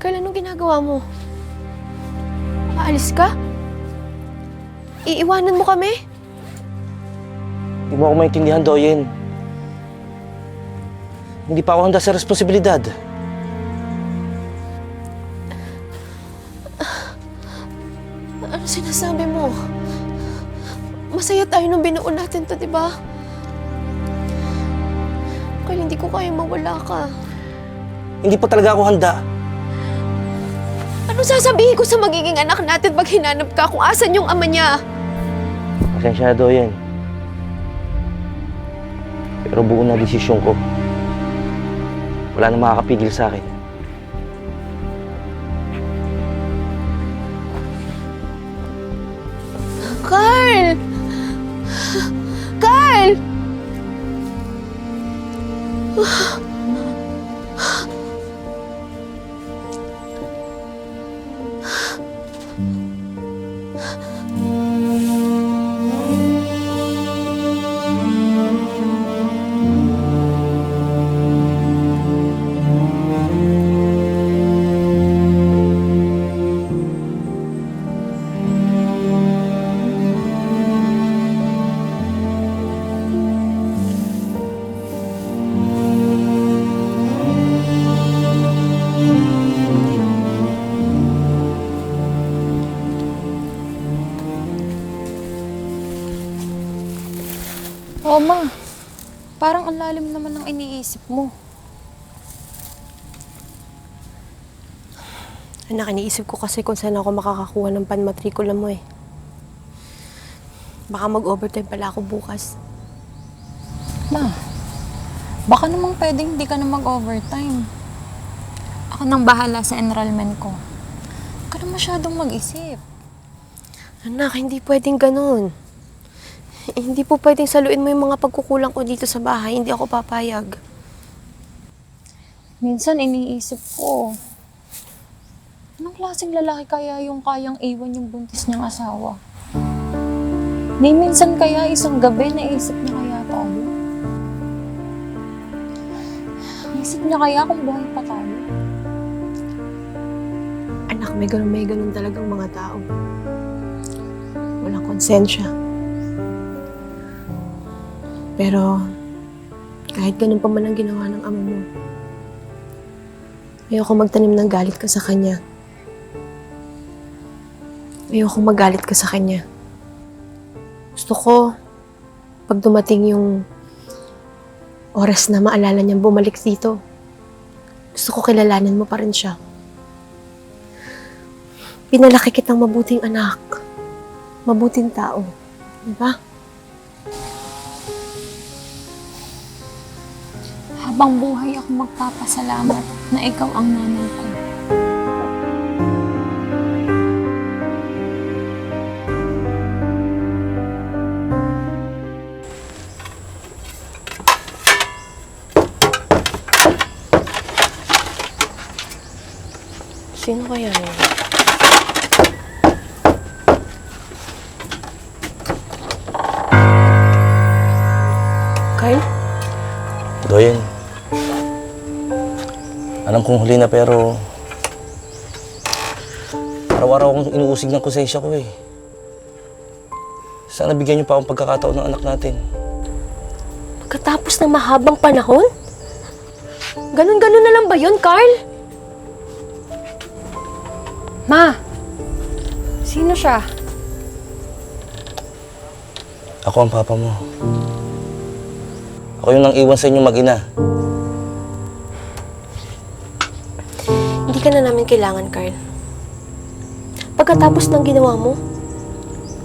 Kyle, anong ginagawa mo? Aalis ka? Iiwanan mo kami? Hindi mo ako maintindihan, Doyen. Hindi pa ako handa sa responsibilidad. Ano sinasabi mo? Masaya tayo nung binuo natin to, di ba? Kyle, hindi ko kaya mawala ka. Hindi pa talaga ako handa. Ano sasabihin ko sa magiging anak natin pag hinanap ka kung asan yung ama niya? Pasensya na, Doyen. Pero buo na desisyon ko. Wala nang makakapigil sa akin. Carl! Carl! Oo, Ma. Parang ang lalim naman ng iniisip mo. Anak, iniisip ko kasi kung saan ako makakakuha ng panmatrikula mo eh. Baka mag-overtime pala ako bukas. Ma, baka namang pwedeng hindi ka na mag-overtime. Ako nang bahala sa enrollment ko. Huwag ka na masyadong mag-isip. Anak, hindi pwedeng ganun. Hindi po pwedeng saluin mo yung mga pagkukulang ko dito sa bahay. Hindi ako papayag. Minsan iniisip ko, anong klaseng lalaki kaya yung kayang iwan yung buntis niyang asawa? Ni minsan kaya isang gabi naisip niya kaya tayo? Naisip niya kaya kung buhay pa tayo? Anak, may ganun talagang mga tao. Walang konsensya. Pero, kahit ganun pa man ang ginawa ng ama mo, ayoko magtanim ng galit ka sa kanya. Ayoko magalit ka sa kanya. Gusto ko, pag dumating yung oras na maalala niyang bumalik dito, gusto ko kilalanin mo pa rin siya. Pinalaki kitang mabuting anak, mabuting tao. Diba? Habang buhay ako magpapasalamat na ikaw ang nanay ko. Sino kaya yun? Kyle? Doyen. Alam kong huli na pero araw-araw akong inuusig ng konsensya ko eh. Sana bigyan niyo pa akong pagkakataon ng anak natin. Pagkatapos ng mahabang panahon? Ganun-ganun na lang ba yun, Carl? Ma! Sino siya? Ako ang papa mo. Ako yung nang iwan sa inyong mag-ina. Hindi ka na namin kailangan, Carl. Pagkatapos ng ginawa mo,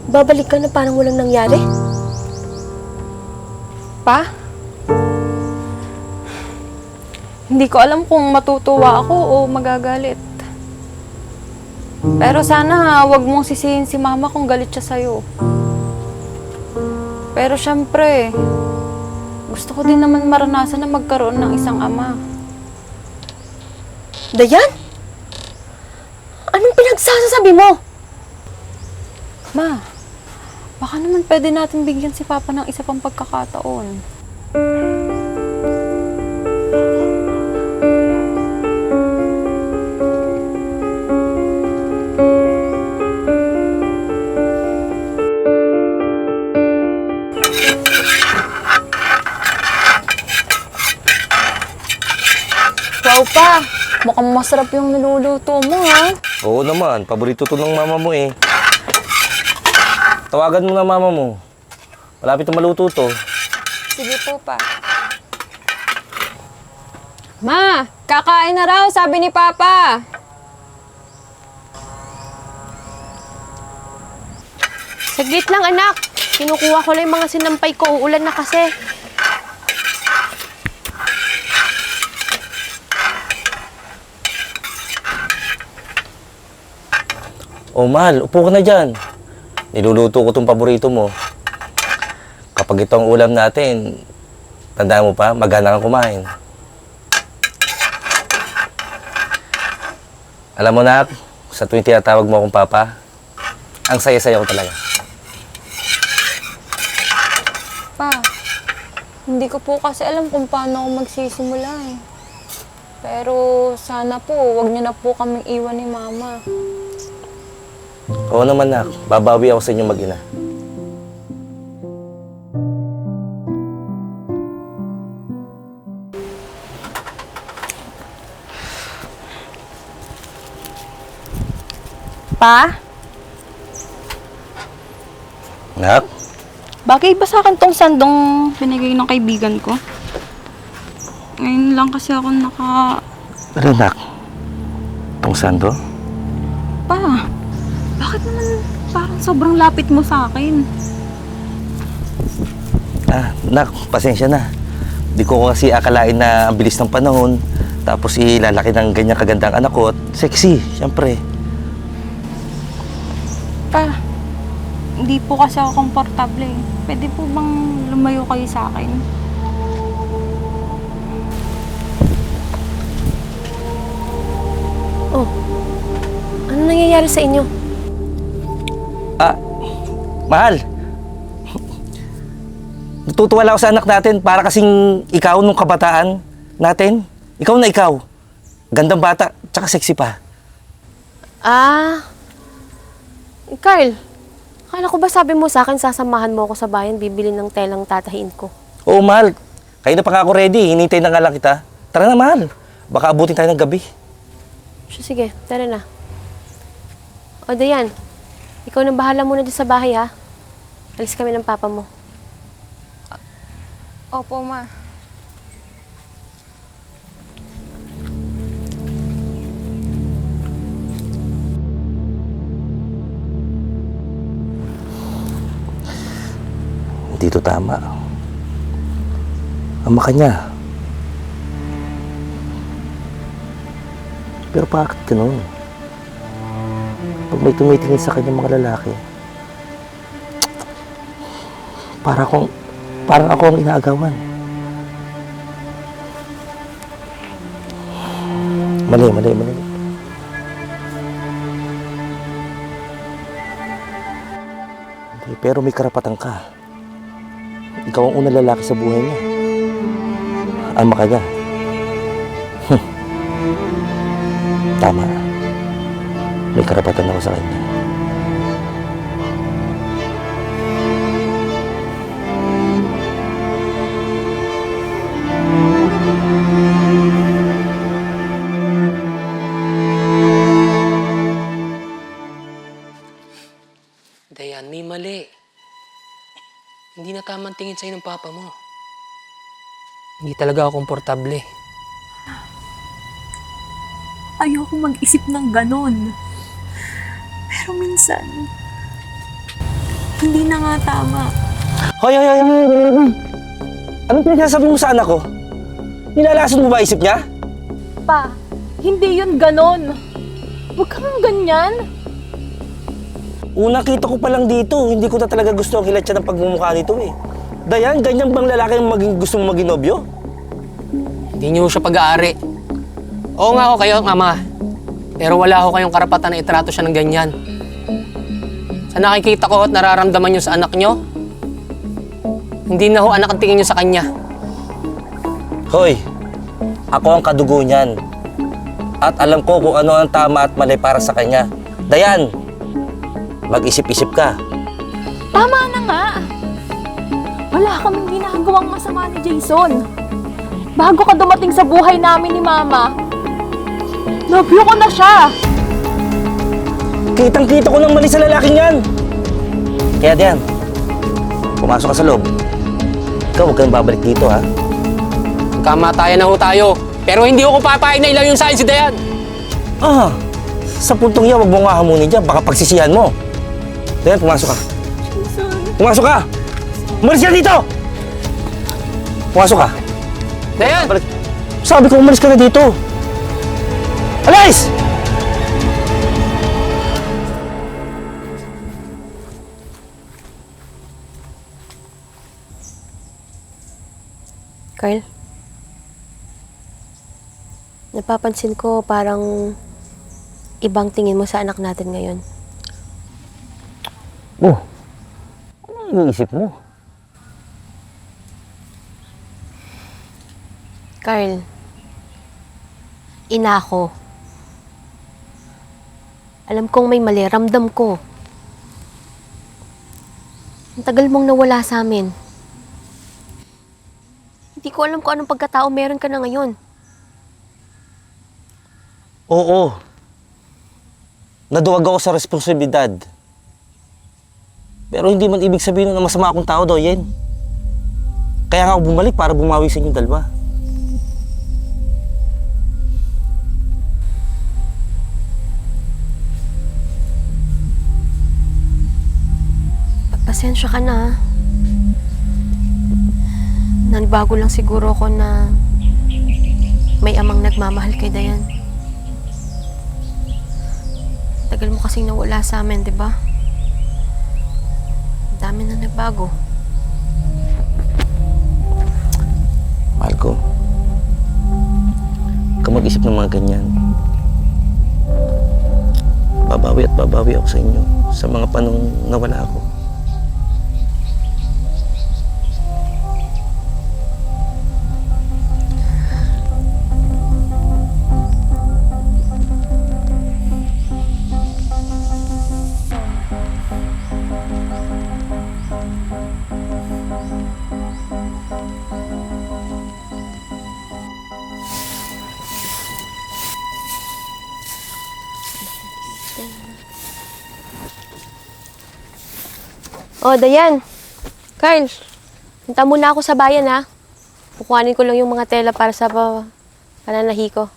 babalik ka na parang walang nangyari? Pa? Hindi ko alam kung matutuwa ako o magagalit. Pero sana wag mong sisihin si Mama kung galit siya sa'yo. Pero syempre, gusto ko din naman maranasan na magkaroon ng isang ama. Dayan? Anong pinagsasabi mo? Ma, baka naman pwede natin bigyan si Papa ng isa pang pagkakataon. Ikaw pa. Mukhang masarap yung niluluto mo, ha? Oo naman, paborito to ng mama mo eh. Tawagan mo na mama mo. Malapit na maluto to. Sige po pa. Ma, kakain na raw, sabi ni Papa. Saglit lang, anak. Kinukuha ko lang yung mga sinampay ko. Uulan na kasi. Oh, mahal, upo ka na dyan. Niluluto ko tong paborito mo. Kapag ito ang ulam natin, tandaan mo pa, magana kang kumain. Alam mo na, sa tuwing tinatawag mo akong papa, ang saya-saya ko talaga. Pa, hindi ko po kasi alam kung paano ako magsisimula eh. Pero sana po, wag niyo na po kaming iwan ni Mama. Oo naman, nak. Babawi ako sa inyong mag-ina. Pa, Nak? bagay ba sa akin tong sandong binigay ng kaibigan ko? Ngayon lang kasi ako Ano, nak? Tong sando? Pa, bakit naman parang sobrang lapit mo sa akin? Ah, nak, pasensya na. Di ko kasi akalain na ang bilis ng panahon. Tapos ilalaki ng ganyan kagandang anak ko. At sexy, syempre. Pa, hindi po kasi ako komportable. Pwede po bang lumayo kayo sa akin? Oh, ano nangyayari sa inyo? Ah, mahal. Natutuwala ako sa anak natin para kasing ikaw nung kabataan natin. Ikaw na ikaw. Gandang bata, tsaka sexy pa. Carl, akala ko ba sabi mo sa akin sasamahan mo ako sa bayan, bibili ng telang tatahiin ko? Oo, mahal. Kayo na pa nga ako ready. Hinintay na nga lang kita. Tara na, mahal. Baka abutin tayo ng gabi. Sige, tara na. O, Dayan, ikaw na bahala muna dyan sa bahay, ha? Alis kami ng papa mo. Opo, Ma. Hindi to tama. Ama ka niya. Pero bakit ganun? Pag may tumitingin sa kanya mga lalaki, parang ako ang inaagawan. Mali. Hindi, pero may karapatan ka. Ikaw ang unang lalaki sa buhay niya. Ama ka niya. Tama. May karapatan ako sa kanya. Dayan, may mali. Hindi na tamang tingin sa'yo ng papa mo. Hindi talaga ako komportable. Ayoko mag-isip ng ganon. Pero minsan, hindi na nga tama. Hoy! Anong pinagsasabi mo sa anak ko? Nilalason mo ba isip niya? Pa, hindi yun ganon. Huwag kang ganyan. Una kita ko pa lang dito, hindi ko na talaga gusto ang hilat siya ng pagmumukha nito eh. Dayan, ganyan bang lalaki ang gusto mong maging nobyo? Hindi niyo siya pag-aari. Oo nga ako kayo, ama. Pero wala ako kayong karapatan na itrato siya ng ganyan. Sa nakikita ko at nararamdaman niyo sa anak niyo, hindi na ho anak ang tingin niyo sa kanya. Hoy, ako ang kadugo niyan. At alam ko kung ano ang tama at mali para sa kanya. Dayan, mag-isip-isip ka. Tama na nga. Wala kaming ginagawang masama ni Jason. Bago ka dumating sa buhay namin ni Mama, Nobyo ko na siya! Kitang-kita ko ng mali sa lalaking yan. Kaya Dayan, pumasok ka sa loob. Ikaw, huwag kang babalik dito, ha? Kamatayan na ho tayo. Pero hindi ako papayag na ilaw yung sa akin si Dayan. Ah, sa puntong yan, huwag mo nga hamunin dyan. Baka pagsisihan mo. Dayan, pumasok ka. Pumasok ka! Umalis ka dito! Pumasok ka. Dayan! Balik. Sabi ko, umalis ka na dito. Alis! Carl, napapansin ko parang ibang tingin mo sa anak natin ngayon. Oh, ano iniisip mo? Carl, ina ko. Alam kong may mali, ramdam ko. Ang tagal mong nawala sa amin. Hindi ko alam kung anong pagkatao meron ka na ngayon. Oo. Naduwag ako sa responsibilidad. Pero hindi man ibig sabihin na masama akong tao, Doyen. Kaya nga ako bumalik para bumawi sa inyong dalawa. Pasensya ka na. Nanibago lang siguro ako na may amang nagmamahal kay Dayan. Tagal mo kasing nawala sa amin, di ba? Ang dami na nagbago. Mahal ko. Huwag ka mag-isip ng mga ganyan. Babawi at babawi ako sa inyo sa mga panong nawala ako. Oh, Dayan. Carl, punta muna ako sa bayan, ha? Kukuhanin ko lang yung mga tela para sa pananahi ko.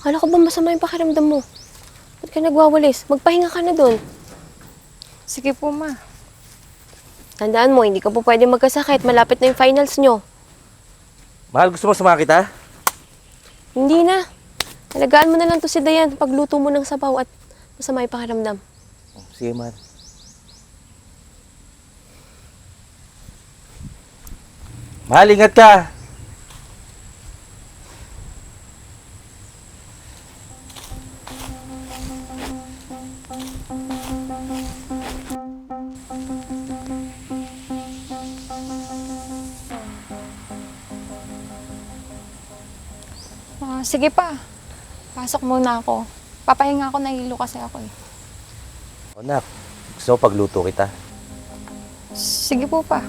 Akala ko ba masama yung pakiramdam mo? Ba't ka nagwawalis? Magpahinga ka na dun. Sige po, ma. Tandaan mo, hindi ka po pwede magkasakit. Malapit na yung finals nyo. Mahal, gusto mo sumama kita? Hindi na. Alagaan mo na lang to si Dayan. Pagluto mo ng sabaw at masama yung pakiramdam. Sige, mahal. Mahal, ingat ka! Sige pa. Pasok muna ako. Papahinga ako, nahilo kasi ako eh. O, Nak, gusto mo pagluto kita? Sige po pa.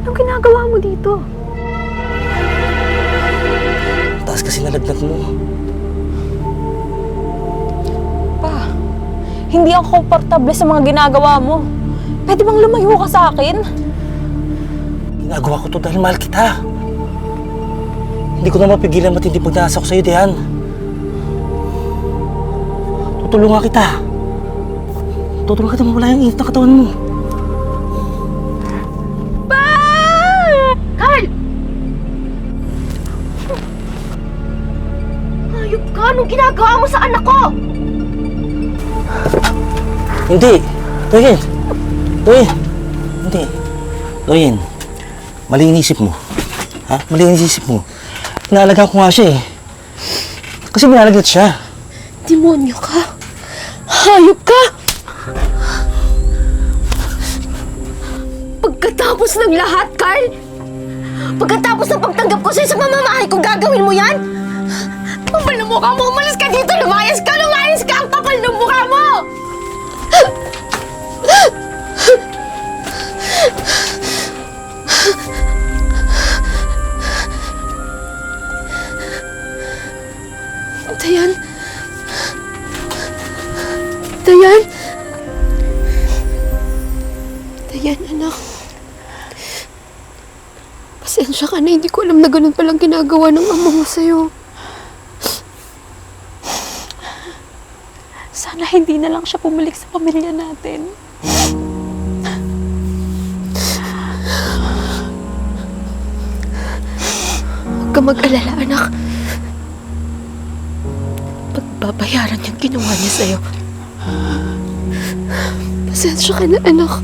Anong ginagawa mo dito? Taas kasi nalagnat mo. Pa, hindi ako komportable sa mga ginagawa mo. Pwede bang lumayo ka sa akin? Ginagawa ko to dahil mahal kita. Hindi ko na mapigilan matindi pagdasa ko sa'yo, Dayan. Tutulungan kita. Tutulungan kita mawala yung init na katawan mo. Carl! Hayop ka! Anong ginagawa mo sa anak ko? Hindi! Doyen! Doyen! Hindi. Loyin, mali yung isip mo. Ha? Mali yung isip mo. Inaalagaan ko nga siya eh. Kasi binalagat siya. Demonyo ka! Hayop ka! Pagkatapos ng lahat, Carl! Pagkatapos ng pagtanggap ko sa'yo sa pamamahay ko, gagawin mo yan? Kapal ng mukha mo! Umalis ka dito! Lumayas ka! Lumayas ka! Ang kapal ng mukha mo! Dayan! Dayan! Dayan, anak. Pasensya ka na. Hindi ko alam na ganun palang ginagawa ng ama mo sa'yo. Sana hindi na lang siya pumalik sa pamilya natin. Huwag ka mag-alala, anak. Pagbabayaran yung ginawa niya sa'yo. Pasensya ka na, anak.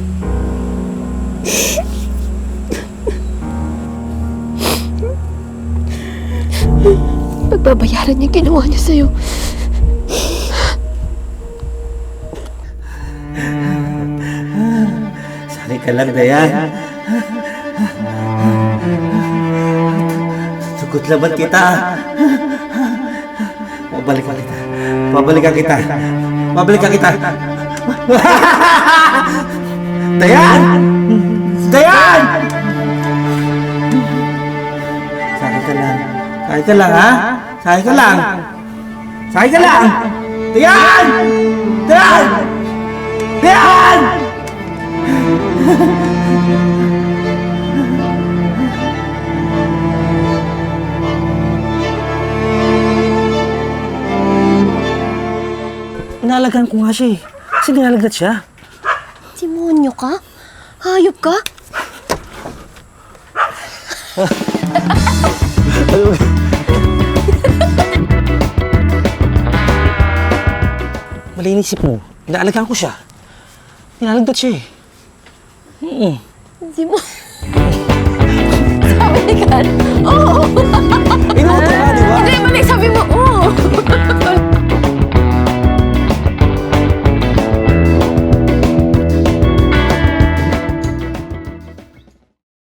Pagbabayaran yung ginawa niya sa'yo. Sanay ka lang, Dayan. Tugot laban kita. Babalikan kita. Babalikan kita. Babalikan kita. Dayan! Dayan! Sakit ka lang. Sakit ka lang, ha? Sakit ka lang. Sakit ka lang. Dayan! Dayan! Dayan! Inalagaan ko nga siya eh. Kasi dinalagat siya. Demonyo ka? Hayop ka? Mali yung isip mo. Inalagaan ko siya. Dinalagat siya eh. Hindi mo... Sabi ka, oo! Inuuto ka, di ba? Hindi, mali, sabi mo, oo!